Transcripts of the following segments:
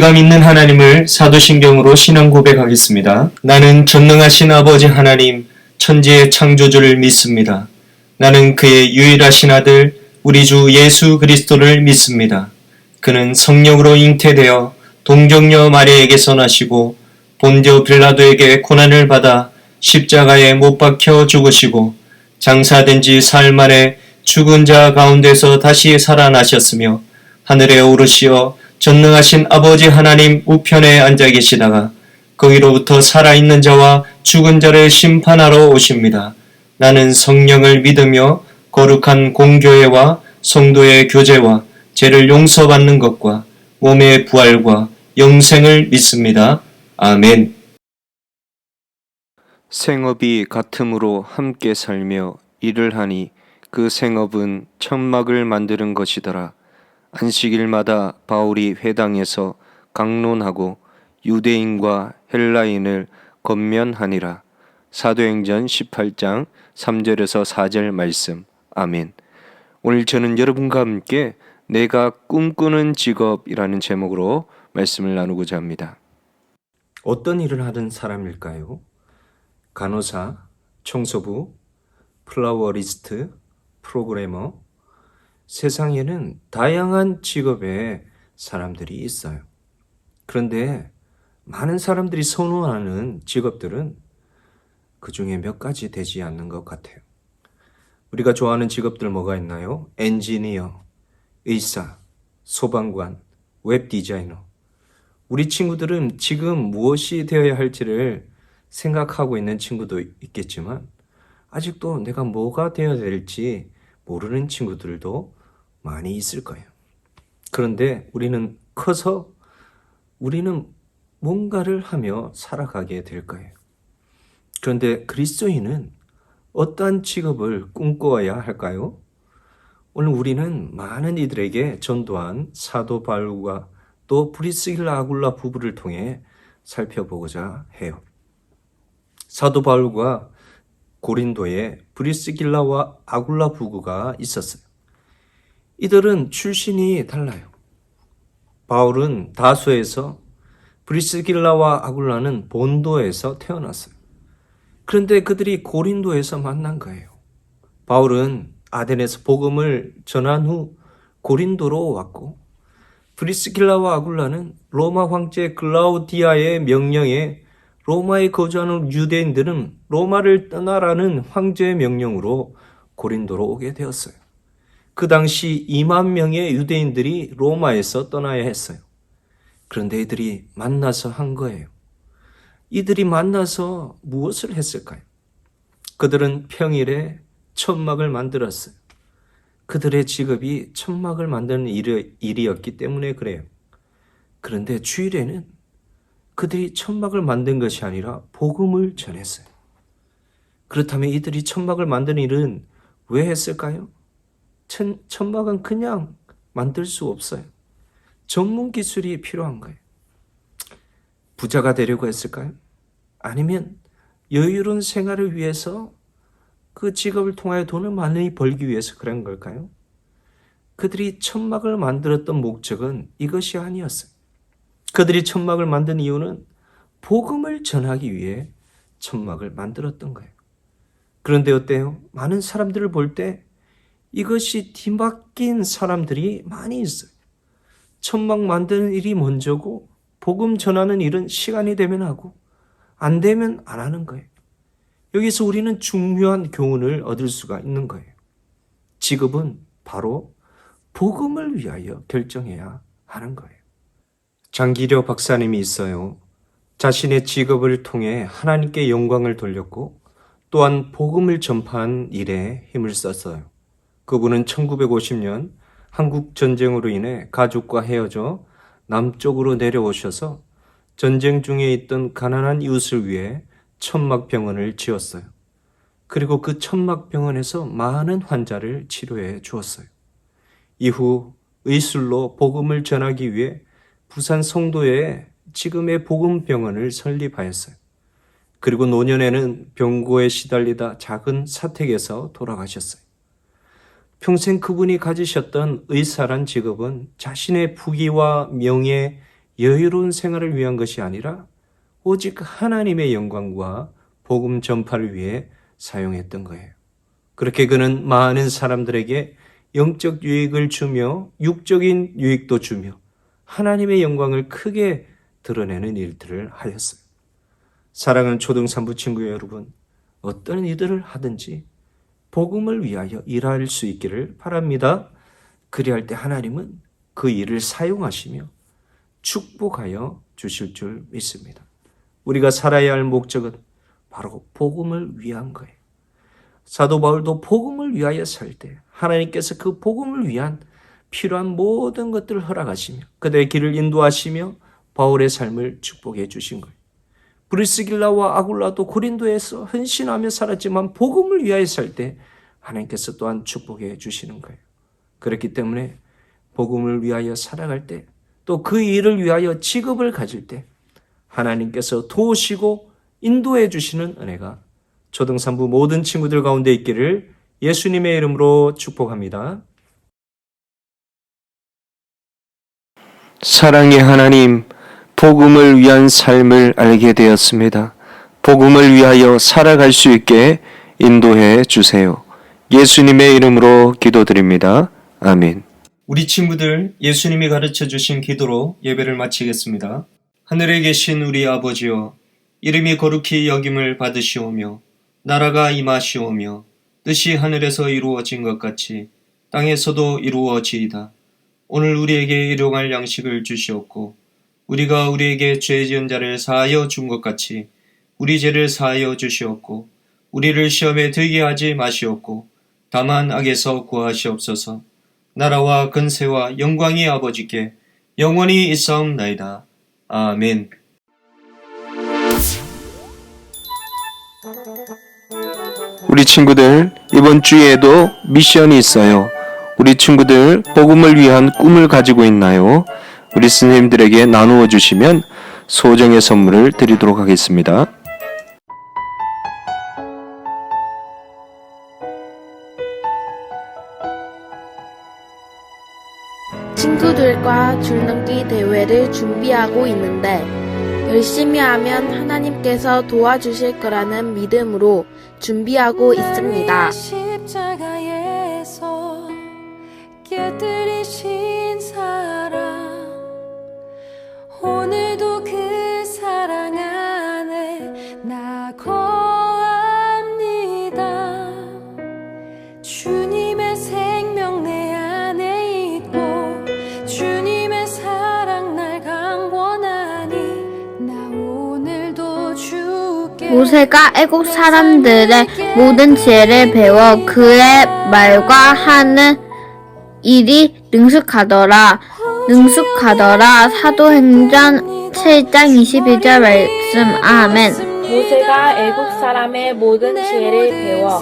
우리가 믿는 하나님을 사도신경으로 신앙 고백하겠습니다. 나는 전능하신 아버지 하나님, 천지의 창조주를 믿습니다. 나는 그의 유일하신 아들, 우리 주 예수 그리스도를 믿습니다. 그는 성령으로 잉태되어 동정녀 마리아에게서 나시고 본디오 빌라도에게 고난을 받아 십자가에 못 박혀 죽으시고 장사된 지 사흘 만에 죽은 자 가운데서 다시 살아나셨으며 하늘에 오르시어 전능하신 아버지 하나님 우편에 앉아 계시다가 거기로부터 살아있는 자와 죽은 자를 심판하러 오십니다. 나는 성령을 믿으며 거룩한 공교회와 성도의 교제와 죄를 용서받는 것과 몸의 부활과 영생을 믿습니다. 아멘. 생업이 같음으로 함께 살며 일을 하니 그 생업은 천막을 만드는 것이더라. 안식일마다 바울이 회당에서 강론하고 유대인과 헬라인을 건면하니라. 사도행전 18장 3절에서 4절 말씀. 아멘. 오늘 저는 여러분과 함께 내가 꿈꾸는 직업이라는 제목으로 말씀을 나누고자 합니다. 어떤 일을 하던 사람일까요? 간호사, 청소부, 플라워리스트, 프로그래머. 세상에는 다양한 직업의 사람들이 있어요. 그런데 많은 사람들이 선호하는 직업들은 그 중에 몇 가지 되지 않는 것 같아요. 우리가 좋아하는 직업들 뭐가 있나요? 엔지니어, 의사, 소방관, 웹 디자이너. 우리 친구들은 지금 무엇이 되어야 할지를 생각하고 있는 친구도 있겠지만 아직도 내가 뭐가 되어야 될지 모르는 친구들도 많이 있을 거예요. 그런데 우리는 커서 우리는 뭔가를 하며 살아가게 될 거예요. 그런데 그리스도인은 어떠한 직업을 꿈꿔야 할까요? 오늘 우리는 많은 이들에게 전도한 사도 바울과 또 브리스길라 아굴라 부부를 통해 살펴보고자 해요. 사도 바울과 고린도에 브리스길라와 아굴라 부부가 있었어요. 이들은 출신이 달라요. 바울은 다소에서, 브리스길라와 아굴라는 본도에서 태어났어요. 그런데 그들이 고린도에서 만난 거예요. 바울은 아덴에서 복음을 전한 후 고린도로 왔고, 브리스길라와 아굴라는 로마 황제 글라우디아의 명령에 로마에 거주하는 유대인들은 로마를 떠나라는 황제의 명령으로 고린도로 오게 되었어요. 그 당시 2만 명의 유대인들이 로마에서 떠나야 했어요. 그런데 이들이 만나서 한 거예요. 이들이 만나서 무엇을 했을까요? 그들은 평일에 천막을 만들었어요. 그들의 직업이 천막을 만드는 일이었기 때문에 그래요. 그런데 주일에는 그들이 천막을 만든 것이 아니라 복음을 전했어요. 그렇다면 이들이 천막을 만드는 일은 왜 했을까요? 천막은 그냥 만들 수 없어요. 전문 기술이 필요한 거예요. 부자가 되려고 했을까요? 아니면 여유로운 생활을 위해서 그 직업을 통하여 돈을 많이 벌기 위해서 그런 걸까요? 그들이 천막을 만들었던 목적은 이것이 아니었어요. 그들이 천막을 만든 이유는 복음을 전하기 위해 천막을 만들었던 거예요. 그런데 어때요? 많은 사람들을 볼 때 이것이 뒤바뀐 사람들이 많이 있어요. 천막 만드는 일이 먼저고 복음 전하는 일은 시간이 되면 하고 안 되면 안 하는 거예요. 여기서 우리는 중요한 교훈을 얻을 수가 있는 거예요. 직업은 바로 복음을 위하여 결정해야 하는 거예요. 장기려 박사님이 있어요. 자신의 직업을 통해 하나님께 영광을 돌렸고 또한 복음을 전파한 일에 힘을 썼어요. 그분은 1950년 한국 전쟁으로 인해 가족과 헤어져 남쪽으로 내려오셔서 전쟁 중에 있던 가난한 이웃을 위해 천막병원을 지었어요. 그리고 그 천막병원에서 많은 환자를 치료해 주었어요. 이후 의술로 복음을 전하기 위해 부산 송도에 지금의 복음병원을 설립하였어요. 그리고 노년에는 병고에 시달리다 작은 사택에서 돌아가셨어요. 평생 그분이 가지셨던 의사란 직업은 자신의 부귀와 명예, 여유로운 생활을 위한 것이 아니라 오직 하나님의 영광과 복음 전파를 위해 사용했던 거예요. 그렇게 그는 많은 사람들에게 영적 유익을 주며 육적인 유익도 주며 하나님의 영광을 크게 드러내는 일들을 하였어요. 사랑하는 초등산부 친구 여러분, 어떤 일들을 하든지 복음을 위하여 일할 수 있기를 바랍니다. 그리할 때 하나님은 그 일을 사용하시며 축복하여 주실 줄 믿습니다. 우리가 살아야 할 목적은 바로 복음을 위한 거예요. 사도 바울도 복음을 위하여 살 때 하나님께서 그 복음을 위한 필요한 모든 것들을 허락하시며 그들의 길을 인도하시며 바울의 삶을 축복해 주신 거예요. 브리스길라와 아굴라도 고린도에서 헌신하며 살았지만 복음을 위하여 살 때 하나님께서 또한 축복해 주시는 거예요. 그렇기 때문에 복음을 위하여 살아갈 때, 또 그 일을 위하여 직업을 가질 때 하나님께서 도우시고 인도해 주시는 은혜가 초등산부 모든 친구들 가운데 있기를 예수님의 이름으로 축복합니다. 사랑의 하나님, 복음을 위한 삶을 알게 되었습니다. 복음을 위하여 살아갈 수 있게 인도해 주세요. 예수님의 이름으로 기도드립니다. 아멘. 우리 친구들, 예수님이 가르쳐 주신 기도로 예배를 마치겠습니다. 하늘에 계신 우리 아버지여, 이름이 거룩히 여김을 받으시오며 나라가 임하시오며 뜻이 하늘에서 이루어진 것 같이 땅에서도 이루어지이다. 오늘 우리에게 일용할 양식을 주시옵고 우리가 우리에게 죄 지은 자를 사하여 준 것 같이 우리 죄를 사하여 주시옵고 우리를 시험에 들게 하지 마시옵고 다만 악에서 구하시옵소서. 나라와 근세와 영광이 아버지께 영원히 있사옵나이다. 아멘. 우리 친구들, 이번 주에도 미션이 있어요. 우리 친구들 복음을 위한 꿈을 가지고 있나요? 우리 스님들에게 나누어 주시면 소정의 선물을 드리도록 하겠습니다. 친구들과 줄넘기 대회를 준비하고 있는데 열심히 하면 하나님께서 도와주실 거라는 믿음으로 준비하고 있습니다. 십자가에서 깨뜨리신 사랑, 오늘도 그 사랑 안에 나 거합니다. 주님의 생명 내 안에 있고 주님의 사랑 날 강권하니 나 오늘도 주께. 모세가 애국 사람들의 모든 지혜를 배워 그의 말과 하는 일이 능숙하더라. 사도행전 7장 22절 말씀. 아멘. 모세가 애국 사람의 모든 지혜를 배워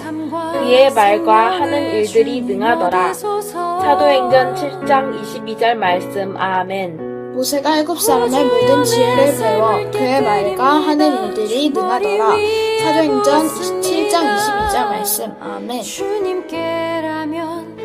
그의 말과 하는 일들이 능하더라. 사도행전 7장 22절 말씀. 아멘. 모세가 애굽 사람의 모든 지혜를 배워 그의 말과 하는 일들이 능하더라. 사도행전 7장 22절 말씀. 아멘. 주님께라면